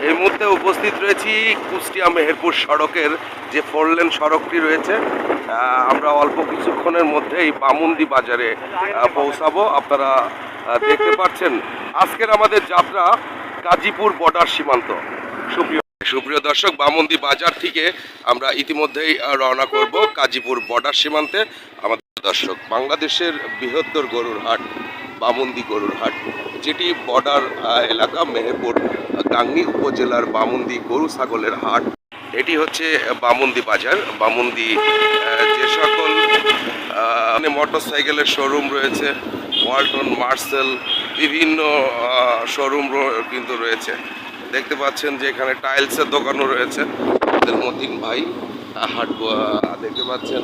এই মুহূর্তে উপস্থিত রয়েছি কুষ্টিয়া মেহেরপুর সড়কের যে 4 লেন সড়কটি রয়েছে। আমরা অল্প কিছুক্ষণের মধ্যেই বামুন্দি বাজারে পৌঁছাবো। আপনারা দেখতে পাচ্ছেন আজকের আমাদের যাত্রা গাজীপুর বর্ডার সীমান্ত। সুপ্রিয় দর্শক, বামুন্দি বাজার থেকে আমরা ইতিমধ্যেই রওনা করব গাজীপুর বর্ডার সীমান্তে। আমাদের দর্শক, বাংলাদেশের বৃহত্তর গরুর হাট বামুন্দি গরুর হাট, যেটি বর্ডার এলাকা মেহেরপুর গাংনী উপজেলার বামুন্দি গরু ছাগলের হাট। এটি হচ্ছে বামুন্দি বাজার। বামুন্দি যে সকল মোটর সাইকেলের শোরুম রয়েছে, ওয়ালটন, মার্সেল, বিভিন্ন শোরুম কিন্তু রয়েছে। দেখতে পাচ্ছেন যে এখানে টাইলসের দোকানও রয়েছে। আমাদের মতিন ভাই হাট দেখতে পাচ্ছেন।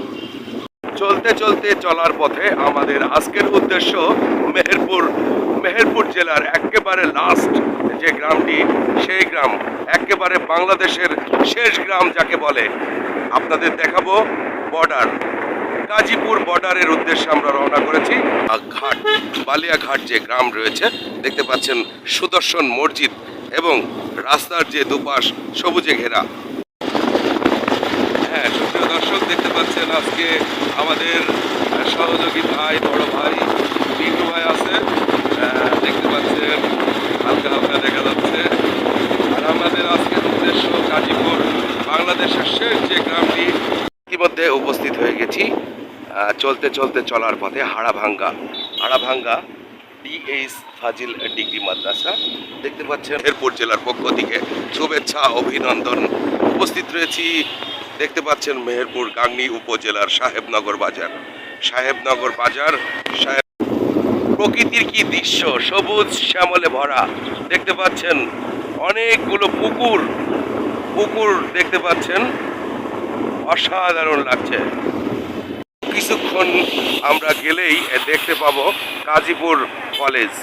চলতে চলতে চলার পথে আমাদের আজকের উদ্দেশ্য মেহেরপুর জেলার একেবারে লাস্ট যে গ্রামটি, সেই গ্রাম একেবারে বাংলাদেশের শেষ গ্রাম যাকে বলে, আপনাদের দেখাবো বর্ডার গাজীপুর বর্ডারের উদ্দেশ্যে আমরা রওনা করেছি। ঘাট বালিয়াঘাট যে গ্রাম রয়েছে, দেখতে পাচ্ছেন সুদর্শন মসজিদ এবং রাস্তার যে দুপাশ সবুজে ঘেরা। হ্যাঁ, সুপ্রিয় দর্শক, দেখতে পাচ্ছেন আজকে আমাদের সহযোগী ভাই, বড় ভাই পিন্টু ভাই আছে। দেখতে পাচ্ছেন হালকা হালকা দেখা যাচ্ছে। আর আমাদের আজকের উদ্দেশ্য গাজীপুর, বাংলাদেশের শেষ যে গ্রামটি। ইতিমধ্যে উপস্থিত হয়ে গেছি চলতে চলতে চলার পথে হাড়াভাঙ্গা DH ফাজিল ডিগ্রি মাদ্রাসা। দেখতে পাচ্ছেন মেহেরপুর জেলার পক্ষ থেকে শুভেচ্ছা অভিনন্দন। উপস্থিত রয়েছি, দেখতে পাচ্ছেন মেহেরপুর গাংনী উপজেলার সাহেবনগর বাজার। প্রকৃতির কি দৃশ্য, সবুজ শ্যামলে ভরা। দেখতে পাচ্ছেন অনেকগুলো পুকুর দেখতে পাচ্ছেন, অসাধারণ লাগছে। কিছুক্ষণ আমরা গেলেই দেখতে পাবো গাজীপুর কলেজ।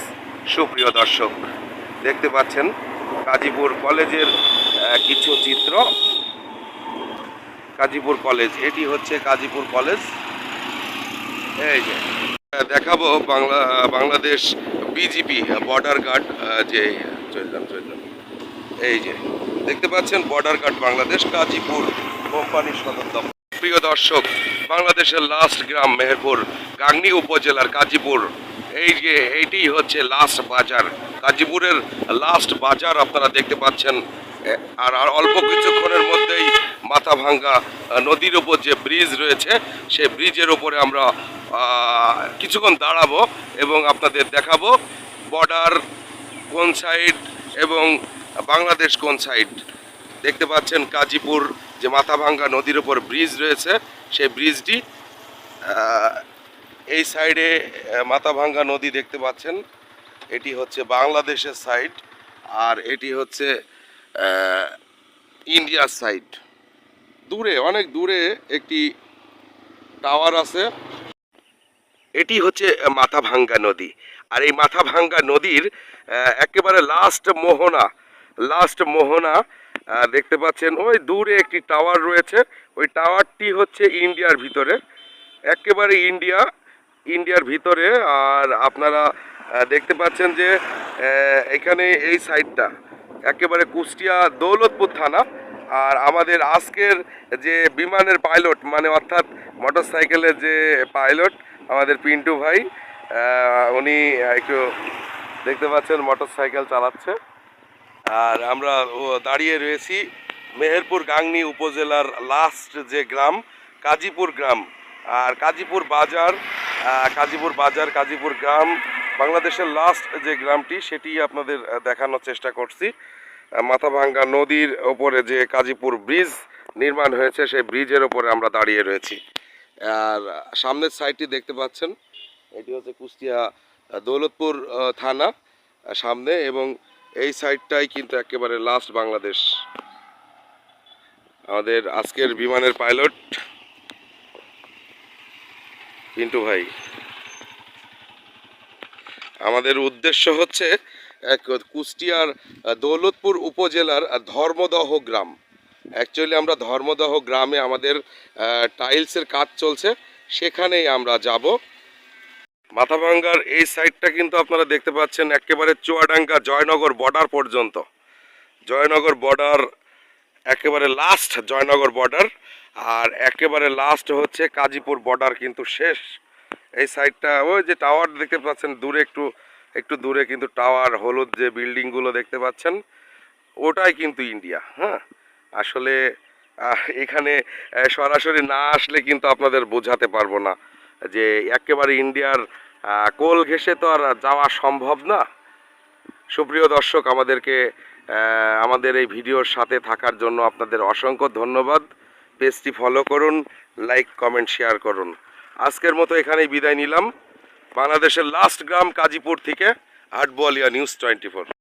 সুপ্রিয় দর্শক, দেখতে পাচ্ছেন গাজীপুর কলেজের কিছু চিত্র। গাজীপুর কলেজ, এটি হচ্ছে গাজীপুর কলেজ। এই যে দেখাবো বাংলাদেশ BGP বর্ডার গার্ড, যে চললাম। এই যে দেখতে পাচ্ছেন বর্ডার গার্ড বাংলাদেশ, গাজীপুর কোম্পানির সদর দপ্তর। প্রিয় দর্শক, বাংলাদেশের লাস্ট গ্রাম মেহেরপুর গাংনী উপজেলার গাজীপুর। এইটি হচ্ছে লাস্ট বাজার, গাজীপুরের লাস্ট বাজার আপনারা দেখতে পাচ্ছেন। আর অল্প কিছুক্ষণের মধ্যেই মাথাভাঙ্গা নদীর ওপর যে ব্রিজ রয়েছে, সেই ব্রিজের ওপরে আমরা কিছুক্ষণ দাঁড়াবো এবং আপনাদের দেখাবো বর্ডার কোন সাইড এবং বাংলাদেশ কোন সাইড। দেখতে পাচ্ছেন গাজীপুর যে মাথাভাঙ্গা নদীর ওপর ব্রিজ রয়েছে, সেই ব্রিজটি এই সাইডে মাথাভাঙ্গা নদী দেখতে পাচ্ছেন। এটি হচ্ছে বাংলাদেশের সাইড, আর এটি হচ্ছে ইন্ডিয়ার সাইড। অনেক দূরে একটি টাওয়ার আছে। এটি হচ্ছে মাথাভাঙ্গা নদী, আর এই মাথাভাঙ্গা নদীর একেবারে লাস্ট মোহনা দেখতে পাচ্ছেন। ওই দূরে একটি টাওয়ার রয়েছে, ওই টাওয়ারটি হচ্ছে ইন্ডিয়ার ভিতরে, একেবারে ইন্ডিয়ার ভিতরে। আর আপনারা দেখতে পাচ্ছেন যে এখানে এই সাইডটা একেবারে কুষ্টিয়া দৌলতপুর থানা। আর আমাদের আজকের যে বিমানের পাইলট, মানে অর্থাৎ মোটর সাইকেলের যে পাইলট আমাদের পিন্টু ভাই, উনি একটু দেখতে পাচ্ছেন মোটর সাইকেল চালাচ্ছে। আর আমরা দাঁড়িয়ে রয়েছি মেহেরপুর গাংনী উপজেলার লাস্ট যে গ্রাম গাজীপুর গ্রাম। আর গাজীপুর গ্রাম বাংলাদেশের লাস্ট যে গ্রামটি, সেটি আপনাদের দেখানোর চেষ্টা করছি। মাথাভাঙ্গা নদীর ওপরে যে গাজীপুর ব্রিজ নির্মাণ হয়েছে, সেই ব্রিজের ওপরে আমরা দাঁড়িয়ে রয়েছি। আর সামনের সাইডটি দেখতে পাচ্ছেন, এটি হচ্ছে কুষ্টিয়া দৌলতপুর থানা সামনে, এবং এই সাইডটাই কিন্তু একেবারে লাস্ট বাংলাদেশ। আমাদের আজকের বিমানের পাইলট পিন্টু ভাই। আমাদের উদ্দেশ্য হচ্ছে কুষ্টিয়ার দৌলতপুর উপজেলার ধর্মদহ গ্রাম। অ্যাকচুয়ালি আমরা ধর্মদহ গ্রামে আমাদের টাইলসের কাজ চলছে, সেখানেই আমরা যাব। মাথাভাঙ্গার এই সাইডটা কিন্তু আপনারা দেখতে পাচ্ছেন একেবারে চুয়াডাঙ্গা জয়নগর বর্ডার পর্যন্ত। জয়নগর বর্ডার, একেবারে লাস্ট জয়নগর বর্ডার, আর একেবারে লাস্ট হচ্ছে কাজীপুর বর্ডার কিন্তু শেষ। এই সাইডটা ওই যে টাওয়ার দেখতে পাচ্ছেন দূরে, একটু একটু দূরে কিন্তু টাওয়ার, হলুদ যে বিল্ডিংগুলো দেখতে পাচ্ছেন ওটাই কিন্তু ইন্ডিয়া। হ্যাঁ, আসলে এখানে সরাসরি না আসলে কিন্তু আপনাদের বোঝাতে পারবো না যে একেবারে ইন্ডিয়ার কোল ঘেঁষে তো আর যাওয়া সম্ভব না। সুপ্রিয় দর্শক, আমাদের এই ভিডিওর সাথে থাকার জন্য আপনাদের অসংখ্য ধন্যবাদ। পেজটি ফলো করুন, লাইক কমেন্ট শেয়ার করুন। আজকের মতো এখানেই বিদায় নিলাম। বাংলাদেশের লাস্ট গ্রাম কাজীপুর থেকে, আটবোয়ালিয়া নিউজ 24।